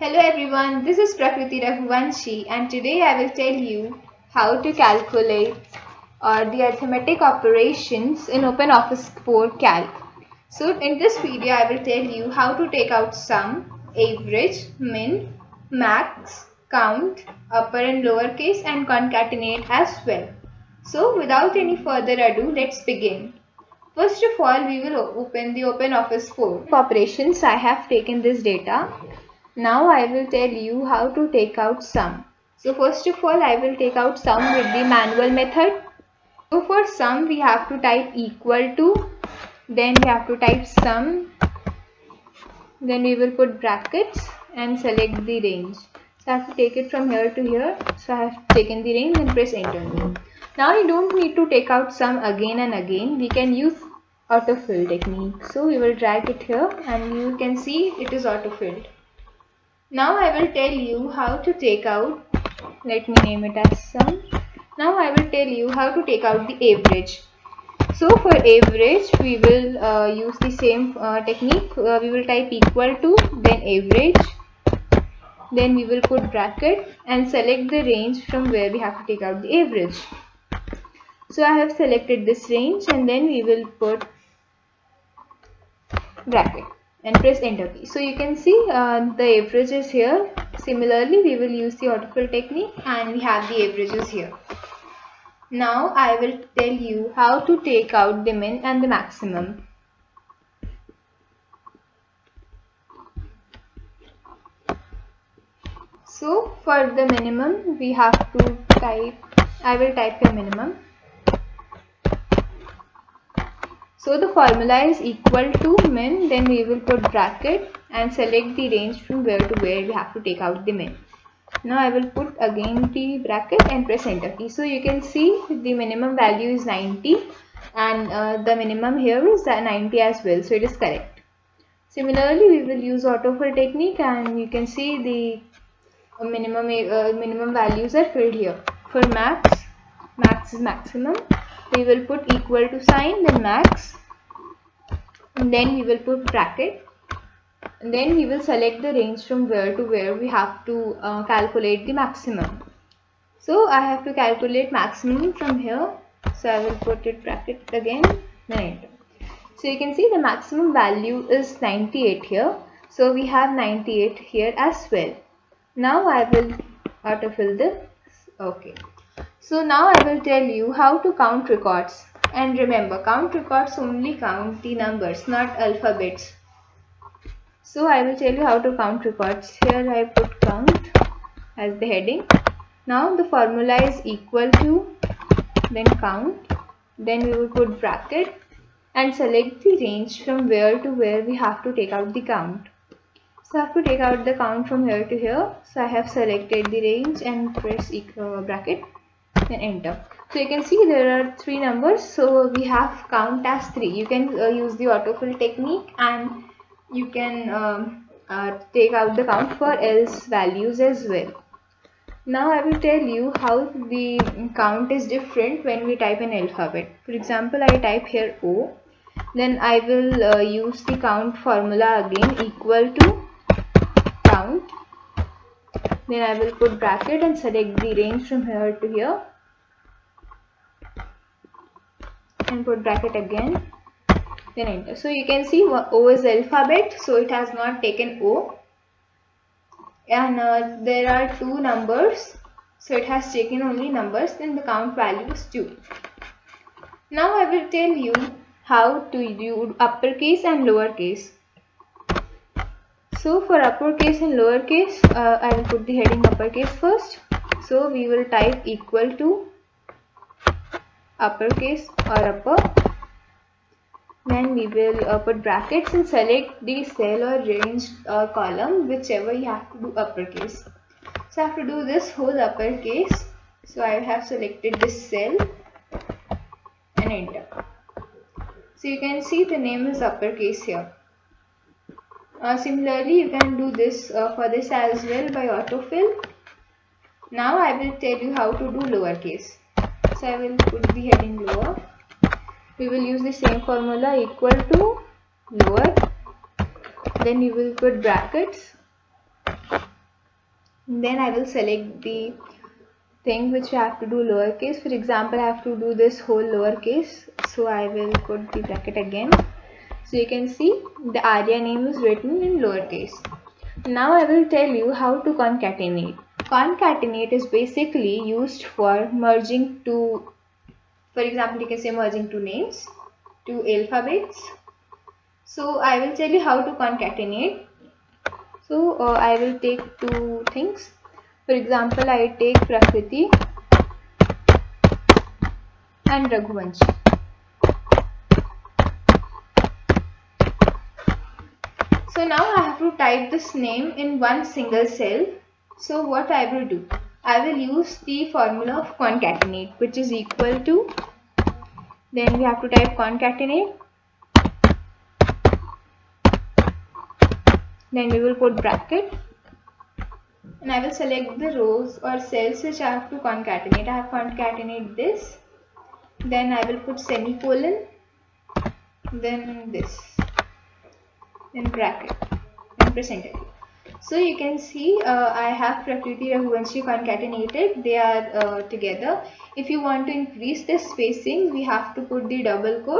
Hello everyone, this is Prakriti Raghuvanshi and today I will tell you how to calculate the arithmetic operations in OpenOffice 4 Calc. So in this video I will tell you how to take out sum, average, min, max, count, upper and lower case and concatenate as well. So without any further ado, let's begin. First of all, we will open the OpenOffice 4. For operations, I have taken this data. Now I will tell you how to take out sum. So first of all, I will take out sum with the manual method. So for sum, we have to type equal to, then we have to type sum, then we will put brackets and select the range. So I have to take it from here to here. So I have taken the range and press enter. Now you don't need to take out sum again and again. We can use autofill technique. So we will drag it here and you can see it is autofilled. Now I will tell you how to take out, let me name it as sum. Now I will tell you how to take out the average. So for average we will use the same technique. We will type equal to, then average, then we will put bracket and select the range from where we have to take out the average. So I have selected this range and then we will put bracket and press enter key. So you can see the average is here. Similarly, we will use the autofill technique and we have the averages here. Now I will tell you how to take out the min and the maximum. So for the minimum we have to type, I will type a minimum. So the formula is equal to min, then we will put bracket and select the range from where to where we have to take out the min. Now I will put again the bracket and press enter key. So you can see the minimum value is 90 and the minimum here is 90 as well. So it is correct. Similarly, we will use autofill technique and you can see the minimum values are filled here. For max is maximum. We will put equal to sign, then max, and then we will put bracket, and then we will select the range from where to where we have to calculate the maximum. So I have to calculate maximum from here, so I will put it bracket again, then enter. So you can see the maximum value is 98 here, so we have 98 here as well. Now I will autofill this. Okay. So now I will tell you how to count records, and remember, count records only count the numbers, not alphabets. So I will tell you how to count records. Here I put count as the heading. Now the formula is equal to, then count, then we will put bracket and select the range from where to where we have to take out the count. So I have to take out the count from here to here. So I have selected the range and press bracket. Then enter. So you can see there are 3 numbers, so we have count as 3. You can use the autofill technique and you can take out the count for else values as well. Now I will tell you how the count is different when we type an alphabet. For example, I type here O, then I will use the count formula again, equal to count, then I will put bracket and select the range from here to here and put bracket again, then enter. So you can see O is alphabet, so it has not taken O, and there are 2 numbers, so it has taken only numbers, then the count value is 2. Now I will tell you how to do uppercase and lowercase. So for uppercase and lowercase, I will put the heading uppercase first. So we will type equal to uppercase or upper, then we will put brackets and select the cell or range or column, whichever you have to do uppercase. So I have to do this whole uppercase, so I have selected this cell and enter. So you can see the name is uppercase here. Similarly, you can do this for this as well by autofill. Now I will tell you how to do lowercase. So I will put the heading lower. We will use the same formula, equal to lower, then you will put brackets Then I will select the thing which I have to do lowercase. For example, I have to do this whole lowercase, so I will put the bracket again. So you can see the Arya name is written in lowercase. Now I will tell you how to concatenate. Concatenate is basically used for merging two, for example, you can say merging two names, two alphabets. So I will tell you how to concatenate. So I will take two things. For example, I take Prakriti and Raghuvanshi. So now I have to type this name in one single cell. So what I will do? I will use the formula of concatenate, which is equal to, then we have to type concatenate, then we will put bracket, and I will select the rows or cells which I have to concatenate. I have concatenate this, then I will put semicolon, then this, then bracket, and press enter. So you can see I have Prakriti Raghuvanshi concatenated. They are together. If you want to increase the spacing, we have to put the double quote.